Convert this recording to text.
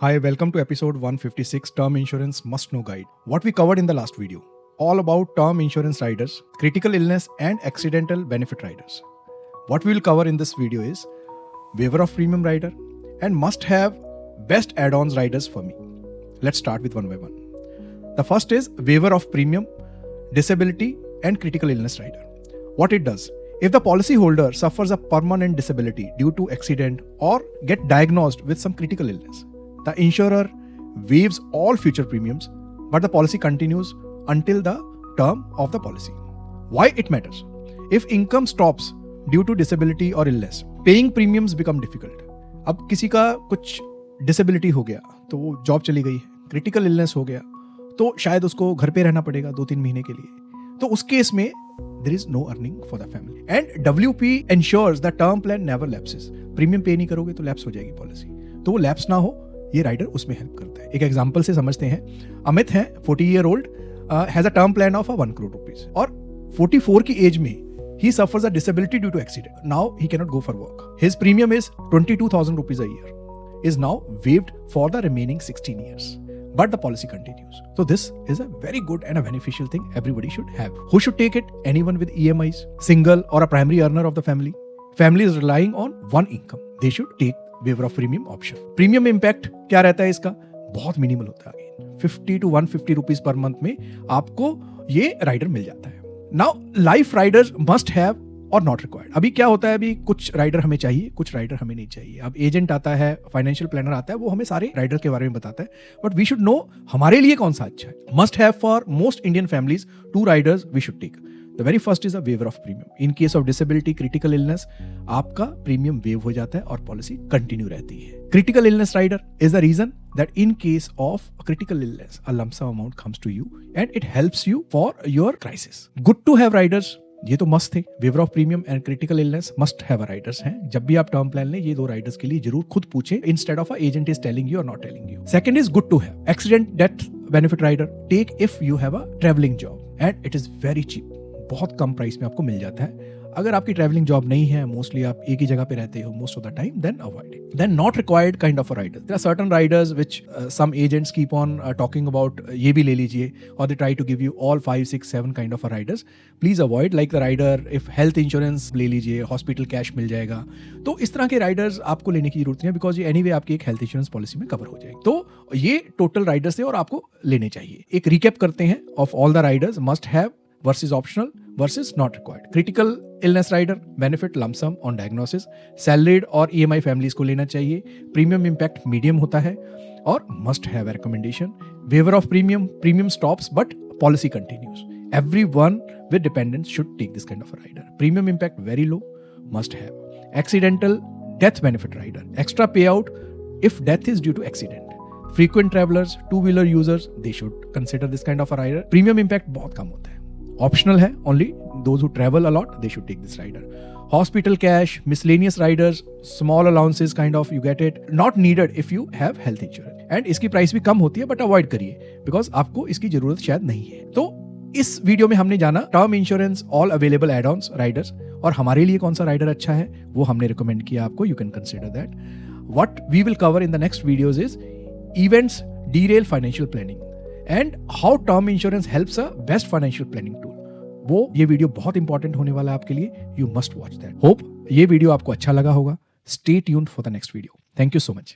Hi, welcome to episode 156 Term Insurance Must Know Guide. What we covered in the last video, all about term insurance riders, critical illness and accidental benefit riders. What we will cover in this video is waiver of premium rider and must have best add-ons riders for me. Let's start with one by one. The first is waiver of premium, disability and critical illness rider. What it does, if the policyholder suffers a permanent disability due to accident or get diagnosed with some critical illness, the insurer waives all future premiums, but the policy continues until the term of the policy. Why it matters? If income stops due to disability or illness, paying premiums become difficult. अब किसी का कुछ disability हो गया तो वो job चली गई, क्रिटिकल इलनेस हो गया तो शायद उसको घर पे रहना पड़ेगा 2-3 महीने के लिए, तो उस केस में there is no earning for the family. And WP ensures the term plan never lapses. Premium पे नहीं करोगे तो लैप्स हो जाएगी पॉलिसी, तो वो लैप्स ना हो, ये राइडर उसमें हेल्प करता है. एक एग्जांपल से समझते हैं. अमित है 40 year old, has a term plan of 1 crore rupees और 44 की एज में he suffers a disability due to accident. Now he cannot go for work. His premium is 22,000 rupees a year, is now waived for the remaining 16 years. But the policy continues. So this is a very good and a beneficial thing everybody should have. Who should take it? Anyone with EMIs, single or a primary earner of the family. Family is relying on one income. They should take waiver of premium option. Premium impact क्या रहता है इसका? बहुत minimal होता है. 50 to 150 rupees per month में आपको ये राइडर मिल जाता है. Now life riders must have और नॉट रिक्वायर्ड. अभी क्या होता है, अभी कुछ राइडर हमें चाहिए, कुछ राइडर हमें नहीं चाहिए. अब एजेंट आता है, फाइनेंशियल प्लानर आता है, वो हमें सारे राइडर के बारे में बताता है, बट वी शुड नो हमारे लिए कौन सा अच्छा है. Must have for most Indian families 2 riders we should take. The very first is a waiver of premium. In case of disability, critical illness, आपका प्रीमियम वेव हो जाता है और पॉलिसी कंटिन्यू रहती है. Critical illness rider is the reason that in case of a critical illness, a lump sum amount comes to you and it helps you for your crisis. Good to have riders. ये तो मस्त थे. Waiver of premium and critical illness must have riders हैं. जब भी आप term plan लें, ये 2 राइडर्स के लिए जरूर खुद पूछें, instead of agent is telling you और not telling you. Second is good to have accident death benefit rider. Take if you have a travelling job and it is very cheap. बहुत कम price में आपको मिल जाता है. अगर आपकी travelling job नहीं है, मोस्टली आप एक ही जगह पे रहते हो most of the time, then avoid it. Then not required kind of a rider. There are certain riders which some agents keep on talking about, ये भी ले लीजिए, और they try to give you all 5, 6, 7 kind of a riders. Please avoid like the rider if health insurance ले लीजिए, hospital cash मिल जाएगा. तो इस तरह के राइडर्स आपको लेने की जरूरत नहीं है, बिकॉज ये एनीवे आपकी एक हेल्थ इंश्योरेंस पॉलिसी में कवर हो जाएगी. तो ये टोटल राइडर्स है और आपको लेने चाहिए. एक रिकैप करते हैं of all the Riders. Must have versus optional versus not required. Critical illness rider benefit lump sum on diagnosis. Salaried और EMI families को लेना चाहिए. Premium impact medium होता है और must have a recommendation. Waiver of premium stops but policy continues. Everyone with dependents should take this kind of a rider. Premium impact very low, must have. Accidental death benefit rider. Extra payout if death is due to accident. Frequent travelers, 2-wheeler users, they should consider this kind of a rider. Premium impact बहुत कम होता है. Optional है, only those who travel a lot, they should take this rider. Hospital cash, miscellaneous riders, small allowances kind of, you get it. Not needed if you have health insurance. And इसकी price भी कम होती है, but avoid करिए, because आपको इसकी जरूरत शायद नहीं है. तो इस वीडियो में हमने जाना term insurance all available add-ons Riders, और हमारे लिए कौन सा राइडर अच्छा है वो हमने रिकमेंड किया आपको. You can consider that. What we will cover in the next videos is events derail financial planning and how term insurance helps a best financial planning tool. वो ये वीडियो बहुत इंपॉर्टेंट होने वाला है आपके लिए. You must watch that. Hope ये video आपको अच्छा लगा होगा. Stay tuned for the next video. Thank you so much.